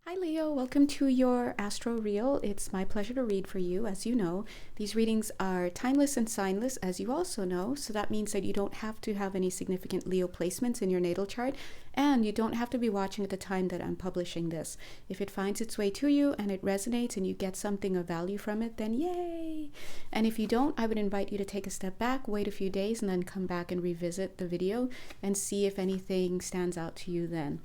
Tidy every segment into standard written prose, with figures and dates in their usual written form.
Hi Leo, welcome to your Astro Reel. It's my pleasure to read for you. As you know, these readings are timeless and signless, as you also know, so that means that you don't have to have any significant Leo placements in your natal chart, and you don't have to be watching at the time that I'm publishing this. If it finds its way to you and it resonates and you get something of value from it, then yay! And if you don't, I would invite you to take a step back, wait a few days, and then come back and revisit the video and see if anything stands out to you then.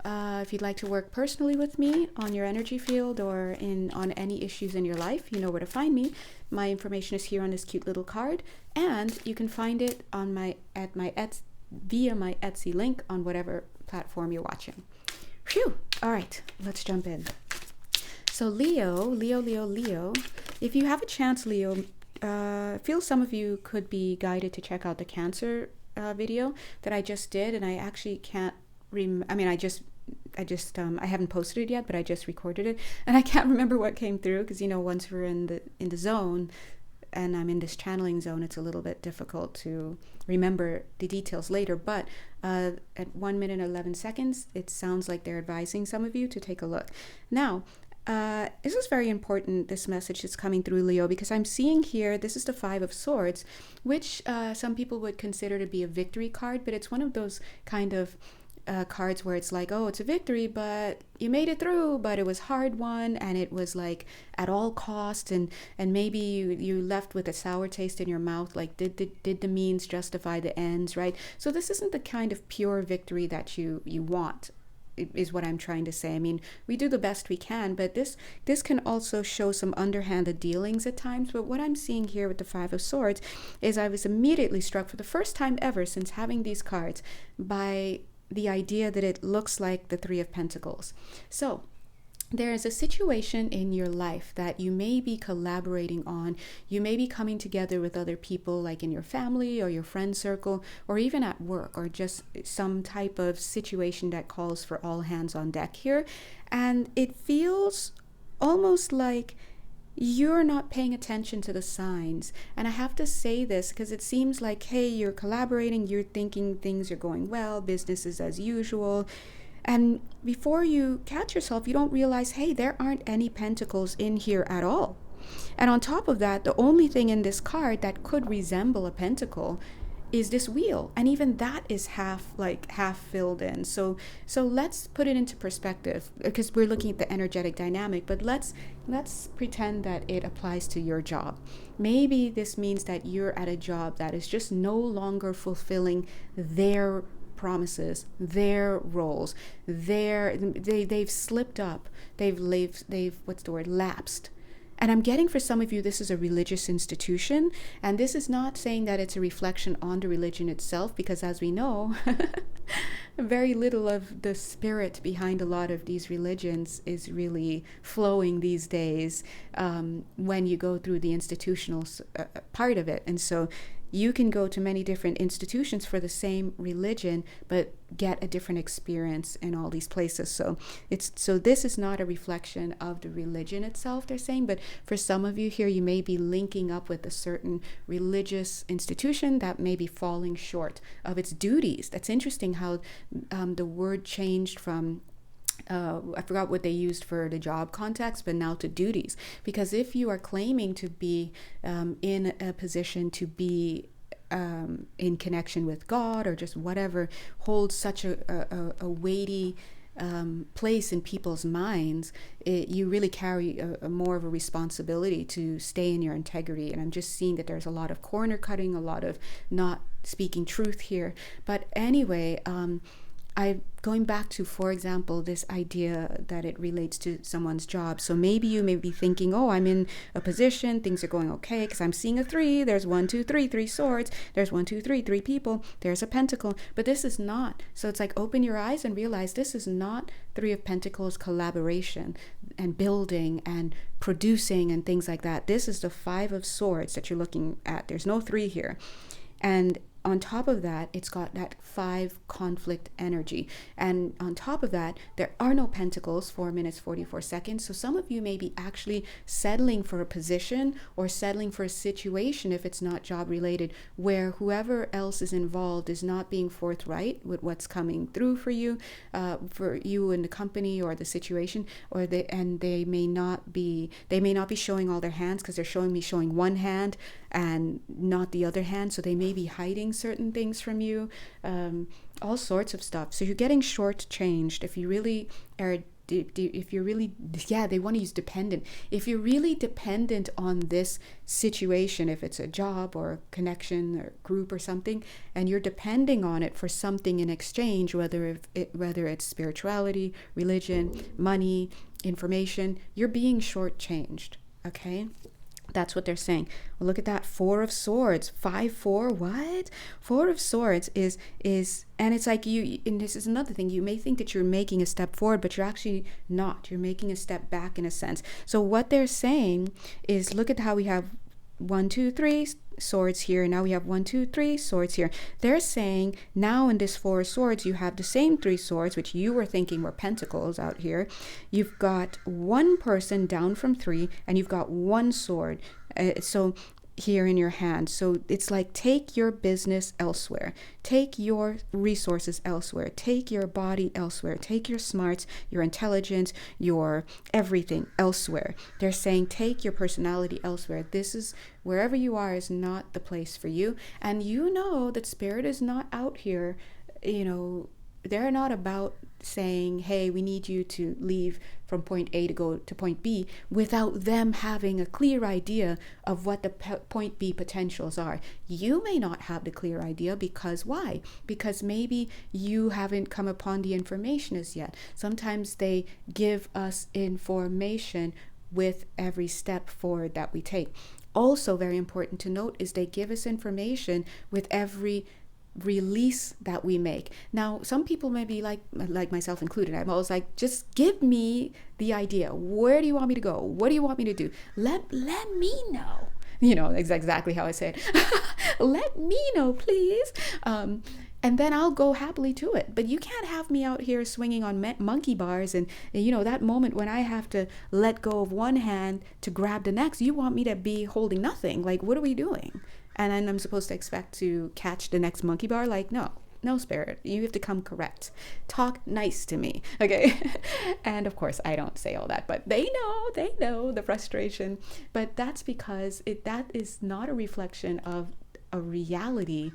If you'd like to work personally with me on your energy field or on any issues in your life, you know where to find me. My information is here on this cute little card, and you can find it on via my Etsy link on whatever platform you're watching. Phew! All right, let's jump in. So Leo, if you have a chance, Leo, I feel some of you could be guided to check out the Cancer video that I just did, and I actually can't I haven't posted it yet, but I just recorded it, and I can't remember what came through because once we're in the zone, and I'm in this channeling zone, it's a little bit difficult to remember the details later. But at 1 minute and 11 seconds, it sounds like they're advising some of you to take a look. Now, this is very important, this message that's coming through, Leo, because I'm seeing here, this is the Five of Swords, which some people would consider to be a victory card, but it's one of those kind of cards where it's like, oh, it's a victory, but you made it through, but it was hard won, and it was like at all costs, and maybe you left with a sour taste in your mouth, like did the means justify the ends, right? So this isn't the kind of pure victory that you want, is what I'm trying to say. I mean, we do the best we can, but this can also show some underhanded dealings at times. But what I'm seeing here with the Five of Swords is I was immediately struck for the first time ever since having these cards by the idea that it looks like the Three of Pentacles. So there is a situation in your life that you may be collaborating on. You may be coming together with other people, like in your family or your friend circle, or even at work, or just some type of situation that calls for all hands on deck here. And it feels almost like you're not paying attention to the signs. And I have to say this because it seems like, hey, you're collaborating, you're thinking things are going well, business is as usual. And before you catch yourself, you don't realize, hey, there aren't any pentacles in here at all. And on top of that, the only thing in this card that could resemble a pentacle is this wheel, and even that is half filled in. So let's put it into perspective, because we're looking at the energetic dynamic, but let's pretend that it applies to your job. Maybe this means that you're at a job that is just no longer fulfilling their promises, their roles, they've slipped up, they've lapsed. And I'm getting, for some of you, this is a religious institution, and this is not saying that it's a reflection on the religion itself, because as we know, very little of the spirit behind a lot of these religions is really flowing these days when you go through the institutional part of it. And so you can go to many different institutions for the same religion, but get a different experience in all these places. So this is not a reflection of the religion itself, they're saying, but for some of you here, you may be linking up with a certain religious institution that may be falling short of its duties. That's interesting how the word changed from I forgot what they used for the job context, but now to duties. Because if you are claiming to be in a position to be in connection with God, or just whatever holds such a weighty place in people's minds, you really carry a more of a responsibility to stay in your integrity. And I'm just seeing that there's a lot of corner cutting, a lot of not speaking truth here. But anyway, going back to, for example, this idea that it relates to someone's job. So maybe you may be thinking, oh, I'm in a position, things are going okay, because I'm seeing a three, there's 1, 2, 3, 3 swords, there's 1, 2, 3, 3 people, there's a pentacle, but this is not. So it's like, open your eyes and realize this is not Three of Pentacles collaboration and building and producing and things like that. This is the Five of Swords that you're looking at. There's no three here. And on top of that, it's got that 5 conflict energy. And on top of that, there are no pentacles, 4 minutes, 44 seconds. So some of you may be actually settling for a position or settling for a situation, if it's not job related, where whoever else is involved is not being forthright with what's coming through for you in the company or the situation, or they may not be showing all their hands, because they're showing one hand and not the other hand. So they may be hiding certain things from you, all sorts of stuff. So you're getting shortchanged if you really are. If you're really, they want to use dependent. If you're really dependent on this situation, if it's a job or a connection or group or something, and you're depending on it for something in exchange, whether it's spirituality, religion, money, information, you're being shortchanged. Okay. That's what they're saying. Well, look at that. 4 of Swords. 5-4. What? 4 of Swords is, and it's like and this is another thing. You may think that you're making a step forward, but you're actually not. You're making a step back in a sense. So what they're saying is, look at how we have 1, 2, 3 swords here. Now we have 1, 2, 3 swords here. They're saying now in this 4 of Swords, you have the same 3 swords, which you were thinking were pentacles out here. You've got one person down from 3, and you've got 1 sword. So here in your hand. So it's like, take your business elsewhere, take your resources elsewhere, take your body elsewhere, take your smarts, your intelligence, your everything elsewhere. They're saying take your personality elsewhere. This is, wherever you are is not the place for you. And you know that Spirit is not out here, they're not about saying, hey, we need you to leave from point A to go to point B, without them having a clear idea of what the point B potentials are. You may not have the clear idea, because why? Because maybe you haven't come upon the information as yet. Sometimes they give us information with every step forward that we take. Also very important to note is they give us information with every release that we make. Now, some people may be like myself included, I'm always like, just give me the idea. Where do you want me to go? What do you want me to do? Let me know. Exactly how I say it. Let me know, please. And then I'll go happily to it. But you can't have me out here swinging on monkey bars, and that moment when I have to let go of one hand to grab the next, you want me to be holding nothing. Like, what are we doing? And then I'm supposed to expect to catch the next monkey bar? Like, no, Spirit. You have to come correct. Talk nice to me, okay? And of course, I don't say all that, but they know the frustration. But that's because that is not a reflection of a reality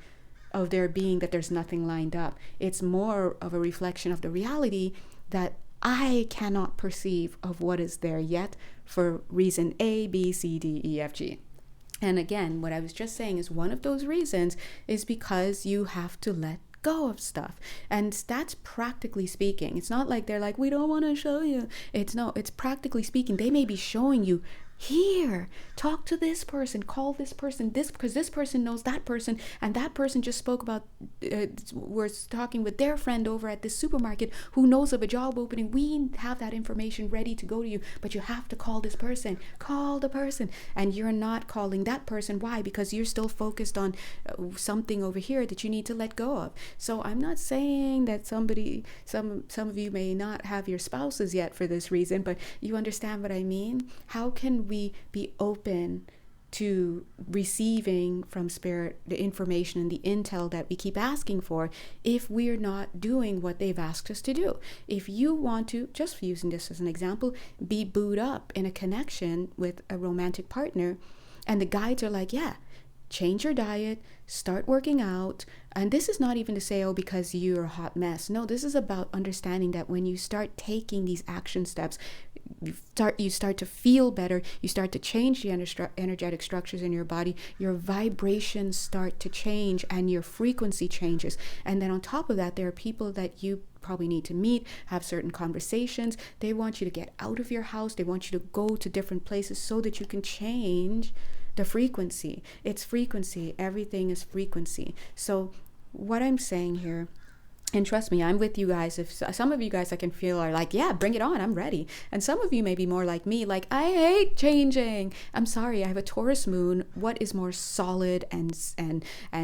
of there being that there's nothing lined up. It's more of a reflection of the reality that I cannot perceive of what is there yet for reason A, B, C, D, E, F, G. And again, what I was just saying is one of those reasons is because you have to let go of stuff. And that's practically speaking. It's not like they're like, we don't want to show you. It's practically speaking. They may be showing you, here, talk to this person, call this person, because this person knows that person, and that person just spoke about, was talking with their friend over at this supermarket who knows of a job opening. We have that information ready to go to you, but you have to call this person. Call the person. And you're not calling that person. Why? Because you're still focused on something over here that you need to let go of. So I'm not saying that some of you may not have your spouses yet for this reason, but you understand what I mean? How can we be open to receiving from Spirit the information and the intel that we keep asking for if we're not doing what they've asked us to do? If you want to, just using this as an example, be booed up in a connection with a romantic partner, and the guides are like, yeah, change your diet, start working out. And this is not even to say, oh, because you're a hot mess. No, this is about understanding that when you start taking these action steps, you start to feel better, you start to change the energetic structures in your body, your vibrations start to change, and your frequency changes. And then on top of that, there are people that you probably need to meet, have certain conversations. They want you to get out of your house. They want you to go to different places so that you can change the frequency. It's frequency. Everything is frequency. So what I'm saying here And trust me, I'm with you guys. If some of you guys I can feel are like, yeah, bring it on, I'm ready. And some of you may be more like me, like, I hate changing. I'm sorry, I have a Taurus moon. What is more solid and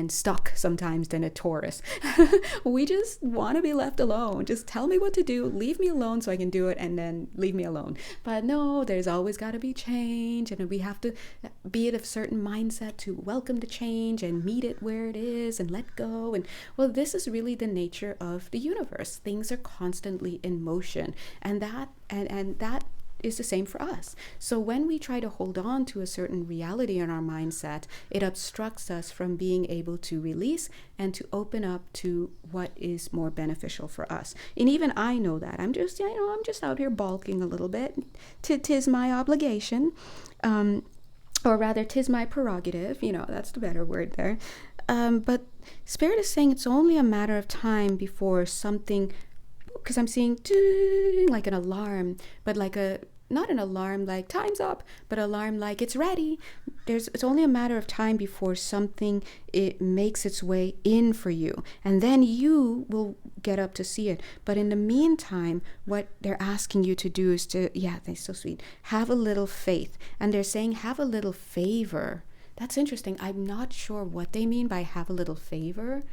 stuck sometimes than a Taurus? We just want to be left alone. Just tell me what to do, leave me alone so I can do it, and then leave me alone. But no, there's always got to be change, and we have to be at a certain mindset to welcome the change and meet it where it is and let go. And well, this is really the nature of the universe. Things are constantly in motion, and that is the same for us. So when we try to hold on to a certain reality in our mindset, it obstructs us from being able to release and to open up to what is more beneficial for us. And even I know that. I'm just out here balking a little bit. Tis my obligation, or rather, tis my prerogative. That's the better word there. But Spirit is saying it's only a matter of time before something, because I'm seeing like an alarm, but not an alarm like time's up, but alarm like it's ready. It's only a matter of time before something, it makes its way in for you, and then you will get up to see it. But in the meantime, what they're asking you to do is to, they're so sweet, have a little faith. And they're saying have a little favor. That's interesting. I'm not sure what they mean by have a little favor.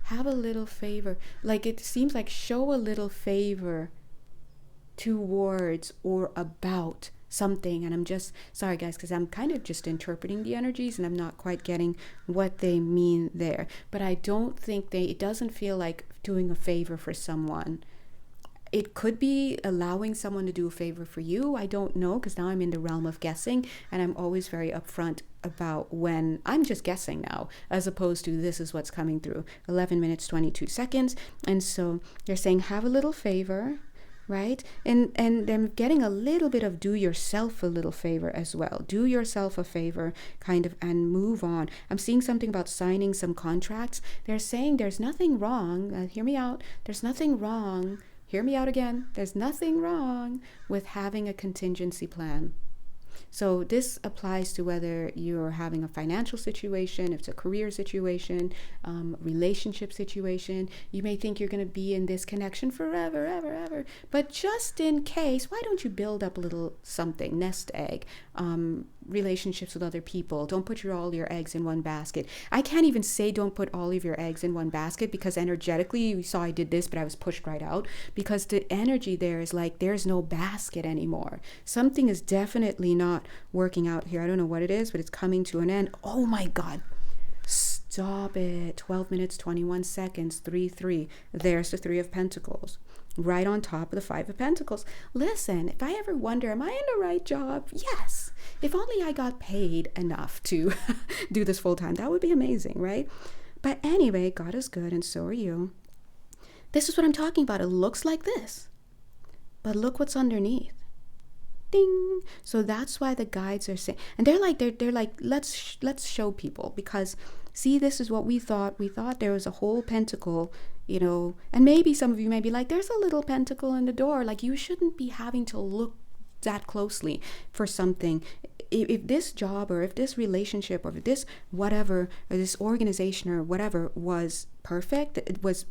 Have a little favor. Like, it seems like show a little favor towards or about something. And I'm just sorry, guys, because I'm kind of just interpreting the energies and I'm not quite getting what they mean there. But I don't think it doesn't feel like doing a favor for someone. It could be allowing someone to do a favor for you. I don't know, because now I'm in the realm of guessing, and I'm always very upfront about when I'm just guessing now, as opposed to this is what's coming through. 11 minutes, 22 seconds. And so they're saying have a little favor, right? And I'm getting a little bit of do yourself a little favor as well. Do yourself a favor, kind of, and move on. I'm seeing something about signing some contracts. They're saying there's nothing wrong. Hear me out. There's nothing wrong. Hear me out again. There's nothing wrong with having a contingency plan. So this applies to whether you're having a financial situation, if it's a career situation, relationship situation. You may think you're going to be in this connection forever, ever. But just in case, why don't you build up a little something, nest egg, relationships with other people. Don't put all your eggs in one basket. I can't even say don't put all of your eggs in one basket, because energetically, you saw I did this, but I was pushed right out, because the energy there is like there's no basket anymore. Something is definitely not working out here. I don't know what it is, but it's coming to an end. Oh my God. Stop it. 12 minutes, 21 seconds, 3-3. There's the 3 of Pentacles, right on top of the 5 of Pentacles. Listen, if I ever wonder, am I in the right job? Yes. If only I got paid enough to do this full time, that would be amazing, right? But anyway, God is good, and so are you. This is what I'm talking about. It looks like this, but look what's underneath. Ding. So that's why the guides are saying, and they're like, let's show people, because see, this is what we thought. We thought there was a whole pentacle, and maybe some of you may be like, there's a little pentacle in the door. Like, you shouldn't be having to look that closely for something. If this job, or if this relationship, or if this whatever, or this organization or whatever was perfect, it was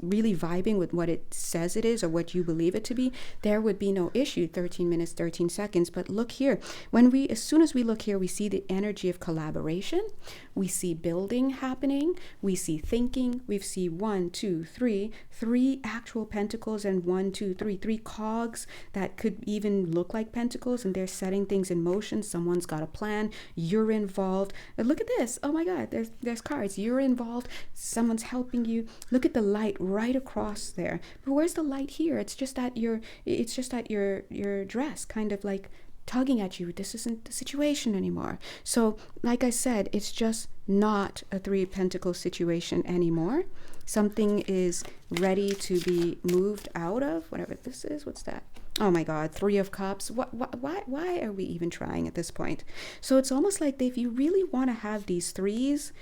really vibing with what it says it is, or what you believe it to be, there would be no issue. 13 minutes, 13 seconds. But look here, as soon as we look here, we see the energy of collaboration. We see building happening. We see thinking. We see 1, 2, 3, 3 actual pentacles, and 1, 2, 3, 3 cogs that could even look like pentacles, and they're setting things in motion. Someone's got a plan. You're involved. And look at this. Oh my God, there's cards. You're involved. Someone's helping you. Look at the light right across there. But where's the light here? It's just that your dress kind of like tugging at you. This isn't the situation anymore. So like I said, it's just not a 3 of Pentacles situation anymore. Something is ready to be moved out of, whatever this is. What's that? Oh my God, 3 of Cups. Why are we even trying at this point? So it's almost like if you really want to have these 3s,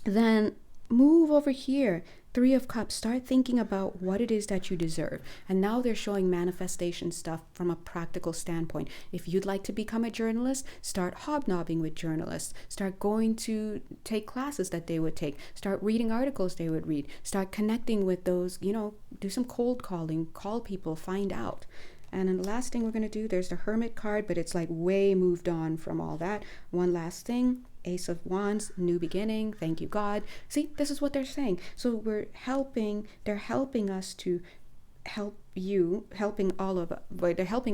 then move over here. Three of Cups, start thinking about what it is that you deserve. And now they're showing manifestation stuff from a practical standpoint. If you'd like to become a journalist, start hobnobbing with journalists. Start going to take classes that they would take. Start reading articles they would read. Start connecting with those, do some cold calling, call people, find out. And then the last thing we're going to do, there's the Hermit card, but it's like way moved on from all that. One last thing. Ace of Wands, new beginning, thank you God. See, this is what they're saying. So they're helping us to they're helping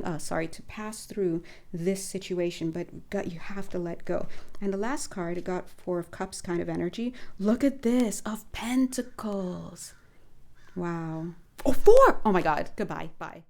us, to pass through this situation, but you have to let go. And the last card, it got Four of Cups kind of energy. Look at this, of Pentacles. Wow. Oh, 4! Oh my God, goodbye, bye.